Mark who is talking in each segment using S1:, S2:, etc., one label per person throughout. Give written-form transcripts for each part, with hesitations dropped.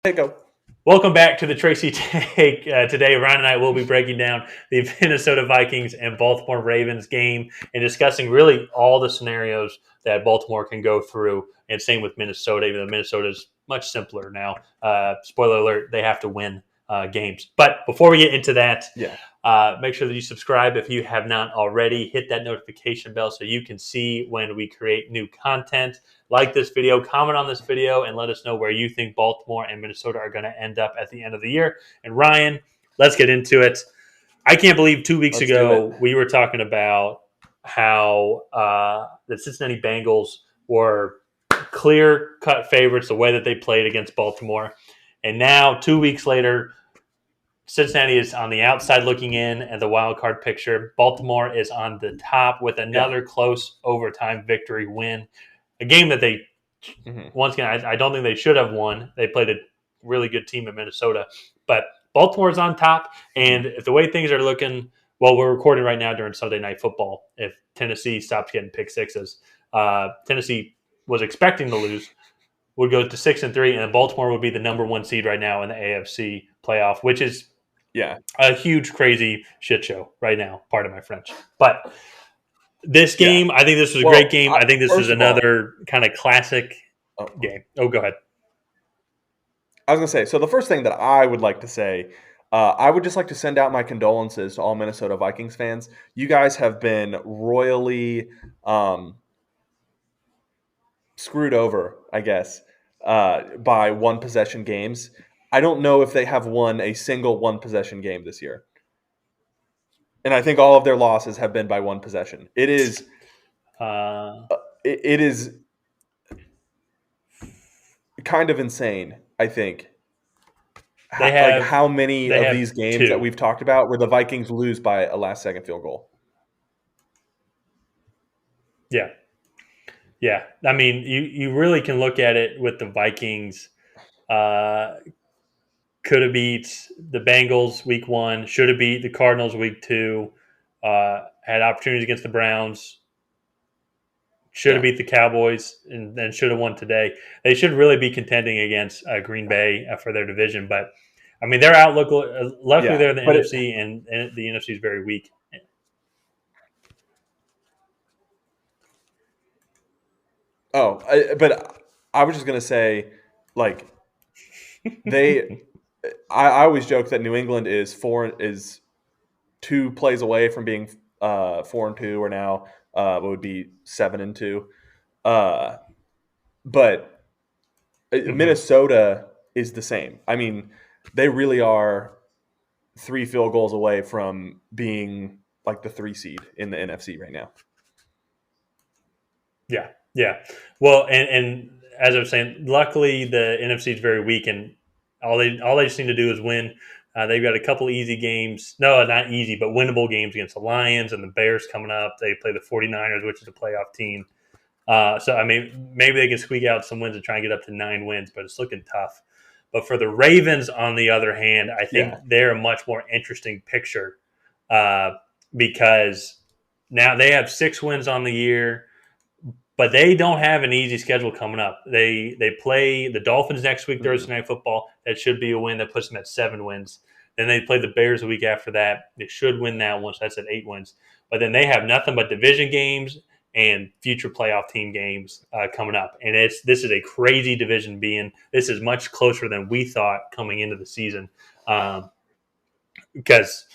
S1: Hey, go.
S2: Welcome back to the Tracy Take. Today, Ryan and I will be breaking down the Minnesota Vikings and Baltimore Ravens game and discussing really all the scenarios that Baltimore can go through. And same with Minnesota, even though Minnesota is much simpler now. Spoiler alert, they have to win games. But before we get into that,
S1: Yeah.
S2: make sure that you subscribe if you have not already. Hit that notification bell so you can see when we create new content. Like this video, comment on this video, and let us know where you think Baltimore and Minnesota are going to end up at the end of the year. And Ryan, let's get into it. I can't believe 2 weeks
S1: Let's do it.
S2: ago we were talking about how the Cincinnati Bengals were clear-cut favorites the way that they played against Baltimore. And now, 2 weeks later, Cincinnati is on the outside looking in at the wild card picture. Baltimore is on the top with another close overtime victory win. A game that they,
S1: Mhm.
S2: once again, I don't think they should have won. They played a really good team in Minnesota. But Baltimore's on top.
S1: Mhm.
S2: And if the way things are looking, well, we're recording right now during Sunday Night Football. If Tennessee stops getting pick sixes, Tennessee was expecting to lose, would go to 6-3, and Baltimore would be the number one seed right now in the AFC playoff, which is
S1: Yeah.
S2: a huge, crazy shit show right now. Pardon my French. But this
S1: Yeah.
S2: game, I think this was a great
S1: Well,
S2: game. I think this is
S1: first of all,
S2: another kind of classic
S1: oh,
S2: game. Oh, go ahead.
S1: I was going to say, so the first thing that I would like to say, I would just like to send out my condolences to all Minnesota Vikings fans. You guys have been royally screwed over, I guess, by one possession games. I don't know if they have won a single one possession game this year. And I think all of their losses have been by one possession.
S2: Uh,
S1: It is kind of insane, I think.
S2: they
S1: Like
S2: have
S1: how many
S2: they
S1: of
S2: have
S1: these games that
S2: two.
S1: we've talked about where the Vikings lose by a last second field goal.
S2: Yeah, yeah. I mean, you really can look at it with the Vikings. Uh, could have beat the Bengals week one. Should have beat the Cardinals week two. Had opportunities against the Browns. Should have
S1: Yeah.
S2: beat the Cowboys and should have won today. They should really be contending against Green Bay for their division. But I mean, their outlook. Luckily,
S1: Yeah.
S2: they're in the
S1: But
S2: NFC, and the NFC is very weak.
S1: but I was just gonna say, like they, I always joke that New England is 2 plays away from being 4-2, or now what would be 7-2. Uh, but
S2: Mm-hmm.
S1: Minnesota is the same. I mean, they really are 3 field goals away from being like the 3 seed in the NFC right now.
S2: Yeah, yeah. Well, and as I was saying, luckily the NFC is very weak, and all they just need to do is win. They've got a couple easy games. No, not easy, but winnable games against the Lions and the Bears coming up. They play the 49ers, which is a playoff team. So, I mean, maybe they can squeak out some wins and try and get up to 9 wins, but it's looking tough. But for the Ravens, on the other hand, I think
S1: Yeah.
S2: they're a much more interesting picture uh, because now they have 6 wins on the year, but they don't have an easy schedule coming up. They play the Dolphins next week,
S1: Mm-mm.
S2: Thursday Night Football. That should be a win that puts them at 7 wins. Then they play the Bears a week after that. They should win that one, so that's at 8 wins. But then they have nothing but division games and future playoff team games coming up. And this is a crazy division being. This is much closer than we thought coming into the season. Because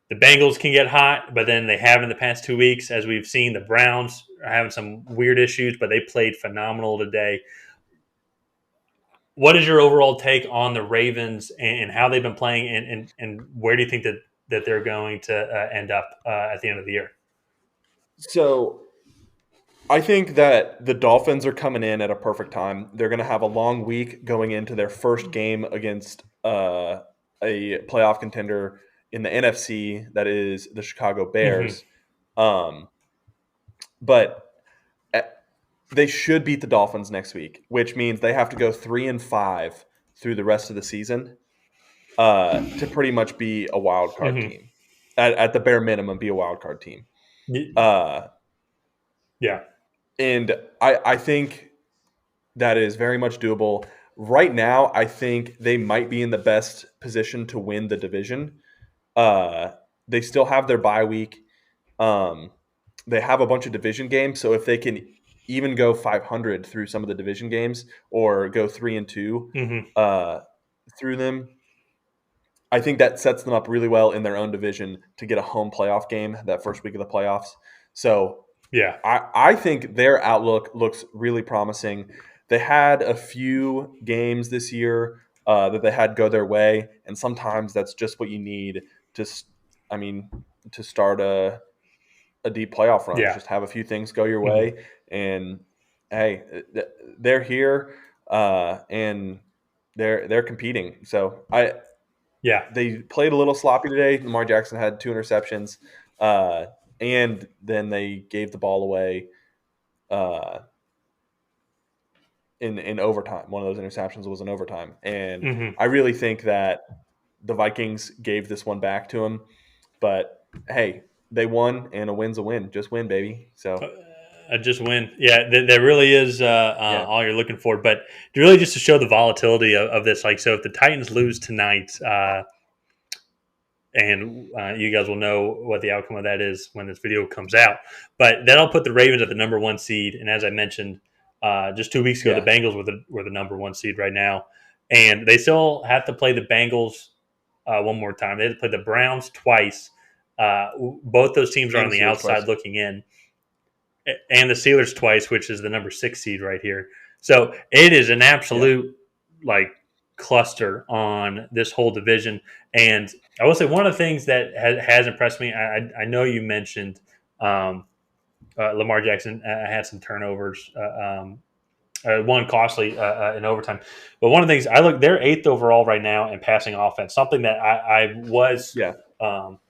S2: the Bengals can get hot, but then they have in the past 2 weeks, as we've seen, the Browns are having some weird issues, but they played phenomenal today. What is your overall take on the Ravens and how they've been playing, and where do you think that they're going to end up at the end of the year?
S1: So I think that the Dolphins are coming in at a perfect time. They're going to have a long week going into their first game against a playoff contender in the NFC, that is the Chicago
S2: Mm-hmm.
S1: Bears. Um, but uh, they should beat the Dolphins next week, which means they have to go 3-5 through the rest of the season to pretty much be a wild card
S2: Mm-hmm.
S1: team. At the bare minimum, be a wild card team. Uh,
S2: Yeah.
S1: and I think that is very much doable. right now, I think they might be in the best position to win the division. Uh, they still have their bye week. Um, they have a bunch of division games, so if they can even go 500 through some of the division games or go 3-2
S2: Mm-hmm.
S1: uh, through them, I think that sets them up really well in their own division to get a home playoff game that first week of the playoffs. So
S2: Yeah.
S1: I think their outlook looks really promising. They had a few games this year that they had go their way, and sometimes that's just what you need to, I mean, to start a deep playoff run.
S2: Yeah.
S1: Just have a few things go your
S2: Mm-hmm.
S1: way, and hey, they're here and they're competing. So
S2: Yeah.
S1: they played a little sloppy today. Lamar Jackson had 2 interceptions, uh, and then they gave the ball away uh, in overtime. One of those interceptions was in overtime, and
S2: Mm-hmm.
S1: I really think that the Vikings gave this one back to him. But hey, they won, and a win's a win. Just win, baby. So
S2: Just win. Yeah, there really is
S1: yeah,
S2: all you're looking for. But really, just to show the volatility of this, like, so if the Titans lose tonight, and you guys will know what the outcome of that is when this video comes out. But that'll put the Ravens at the number one seed. And as I mentioned just 2 weeks ago, the
S1: yeah,
S2: Bengals were the number one seed right now, and they still have to play the Bengals one more time. They had to play the Browns twice. Both those teams are
S1: and
S2: on
S1: the
S2: the
S1: Steelers twice.
S2: outside looking in, and the Steelers twice, which is the number 6 seed right here. So it is an
S1: Yeah,
S2: absolute like cluster on this whole division. And I will say one of the things that has impressed me. I know you mentioned Lamar Jackson had some turnovers. One costly in overtime, but one of the things I look, they're eighth overall right now in passing offense. Something that I was
S1: yeah,
S2: um,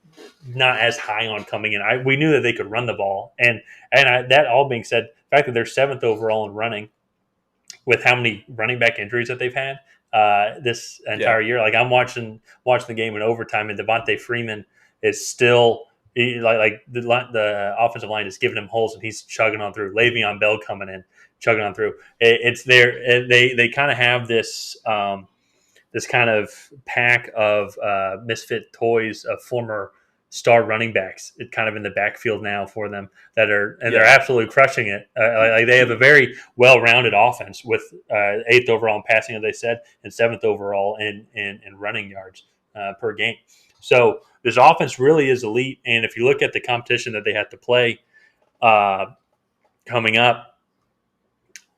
S2: not as high on coming in. We knew that they could run the ball, and that all being said, the fact that they're seventh overall in running, with how many running back injuries that they've had this
S1: yeah,
S2: entire year. Like I'm watching the game in overtime, and Devontae Freeman is still like the offensive line is giving him holes, and he's chugging on through. Le'Veon Bell coming in, chugging on through. It's there. They kind of have this. This kind of pack of misfit toys of former star running backs. It kind of in the backfield now for them that are, and they're
S1: yeah.
S2: absolutely crushing it. Like they have a very well-rounded offense with eighth overall in passing, as they said, and seventh overall in running yards per game. So this offense really is elite. And if you look at the competition that they have to play uh, coming up,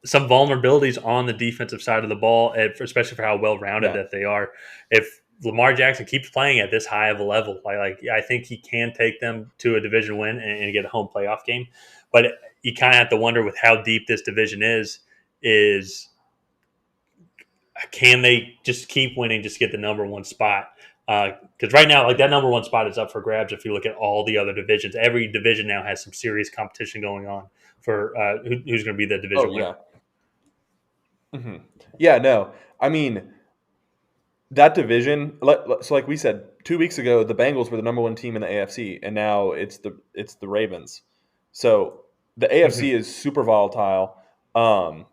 S2: some vulnerabilities on the defensive side of the ball, especially for how well rounded
S1: Yeah.
S2: that they are. If Lamar Jackson keeps playing at this high of a level, I think he can take them to a division win and get a home playoff game. But you kind of have to wonder with how deep this division is can they just keep winning, just get the number one spot? Because right now, like that number one spot is up for grabs. If you look at all the other divisions, every division now has some serious competition going on for who's going to be the
S1: Oh
S2: division winner.
S1: yeah. hmm Yeah. No. I mean, that division. So, like we said 2 weeks ago, the Bengals were the number one team in the AFC, and now it's the Ravens. So the AFC
S2: Mm-hmm.
S1: is super volatile. Um,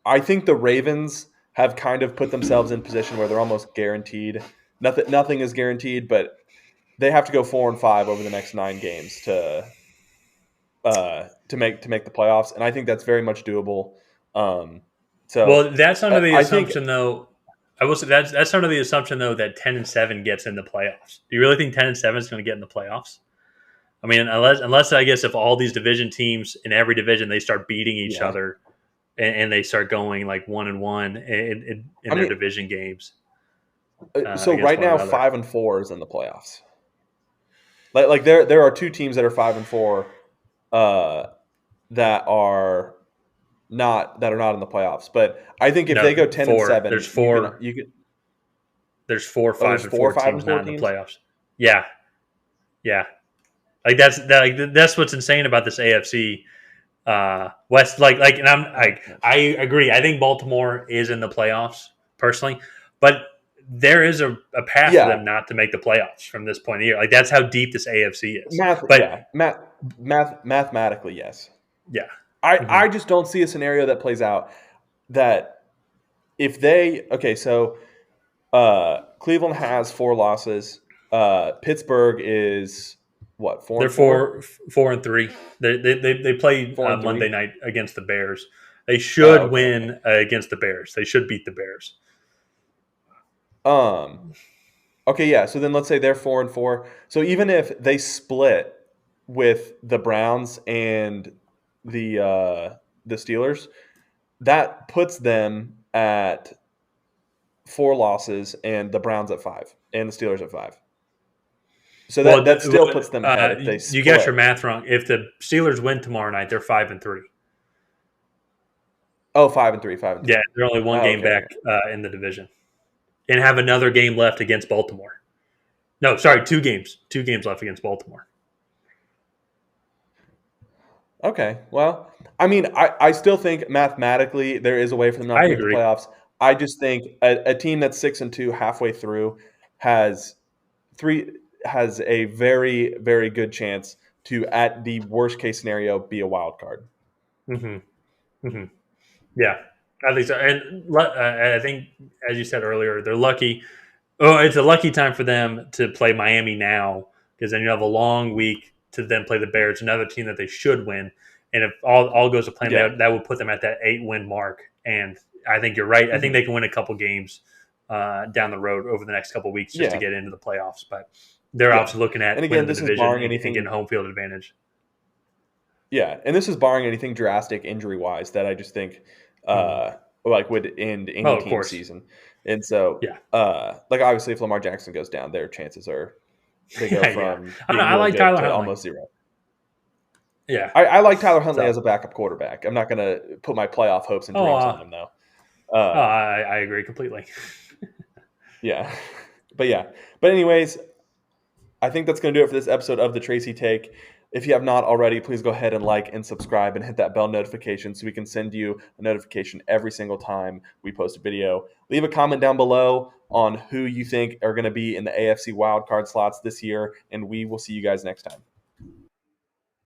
S1: I think the Ravens have kind of put themselves in position where they're almost guaranteed. Nothing is guaranteed, but they have to go 4-5 over the next 9 games to make the playoffs, and I think that's very much doable. Um, so
S2: Well, that's under the
S1: I think
S2: assumption, though. I will say that's under the assumption, though, that 10-7 gets in the playoffs. Do you really think 10-7 is going to get in the playoffs? I mean, unless I guess if all these division teams in every division they start beating each
S1: yeah.
S2: other and they start going like 1-1 in
S1: I
S2: their
S1: mean,
S2: division games
S1: so
S2: against
S1: right
S2: one
S1: now
S2: another.
S1: 5-4 is in the playoffs. Like there are 2 teams that are 5-4 uh, that are not in the playoffs. But I think if they
S2: No,
S1: go ten and
S2: four. There's
S1: seven, you can
S2: four.
S1: you can.
S2: There's four
S1: Oh,
S2: five
S1: there's
S2: and
S1: four
S2: four
S1: five
S2: teams
S1: and
S2: not
S1: four
S2: in the
S1: teams.
S2: playoffs. Yeah, yeah. That's what's insane about this AFC West. And I agree. I think Baltimore is in the playoffs personally, but there is a path for
S1: Yeah,
S2: them not to make the playoffs from this point of the year. Like that's how deep this AFC is.
S1: math.
S2: But
S1: Yeah, mathematically, yes.
S2: yeah,
S1: I
S2: hmm
S1: I just don't see a scenario that plays out that if they so Cleveland has 4 losses. Pittsburgh is what, four
S2: They're
S1: and four,
S2: 4-3. They play
S1: 4 and 3.
S2: Monday night against the Bears. They
S1: Oh,
S2: should
S1: okay, okay.
S2: win against the Bears. They should beat the Bears.
S1: Um, okay, yeah. So then let's say they're 4 and 4. So even if they split with the Browns and the Steelers, that puts them at 4 losses, and the Browns at 5, and the Steelers at 5. So
S2: Well,
S1: that still puts them ahead if they
S2: you got your
S1: split.
S2: math wrong. If the Steelers win tomorrow night, they're 5-3.
S1: Oh, 5 and 3, 5 and 3.
S2: Yeah, they're only one
S1: Oh,
S2: game
S1: okay,
S2: back
S1: okay.
S2: in the division, and have another game left against Baltimore. No, sorry, 2 games. 2 games left against Baltimore.
S1: Okay. Well, I mean, I still think mathematically there is a way for them not
S2: I
S1: to make the
S2: agree.
S1: playoffs. I just think a team that's 6 and 2 halfway through has three has a very, very good chance to, at the worst case scenario, be a wild card.
S2: Hmm. Hmm. Yeah, I think so. And I think, as you said earlier, they're lucky. Oh, it's a lucky time for them to play Miami now because then you have a long week to then play the Bears, another team that they should win. And if all goes to plan,
S1: Yeah.
S2: that would put them at that 8-win mark. And I think you're right. I think
S1: Hmm.
S2: they can win a couple games down the road over the next couple weeks just to
S1: Yeah.
S2: get into the playoffs. But they're
S1: Yeah.
S2: obviously looking
S1: And
S2: at
S1: again,
S2: winning the
S1: this is
S2: division
S1: barring
S2: and getting
S1: anything.
S2: home field advantage.
S1: Yeah, and this is barring anything drastic injury wise that I just think
S2: Mm.
S1: like would end any
S2: Oh, of
S1: team
S2: course.
S1: season. And so
S2: Yeah.
S1: like obviously if Lamar Jackson goes down, their chances are they go
S2: Yeah.
S1: from
S2: I don't know.
S1: being
S2: I
S1: really
S2: like
S1: good
S2: Tyler
S1: to
S2: Huntley.
S1: almost zero.
S2: Yeah.
S1: I like Tyler Huntley
S2: So,
S1: as a backup quarterback. I'm not going to put my playoff hopes and
S2: oh,
S1: dreams on him though.
S2: I agree completely.
S1: Yeah, but yeah. But anyways, I think that's going to do it for this episode of the Tracy Take. If you have not already, please go ahead and like and subscribe and hit that bell notification so we can send you a notification every single time we post a video. Leave a comment down below on who you think are going to be in the AFC wildcard slots this year, and we will see you guys next time.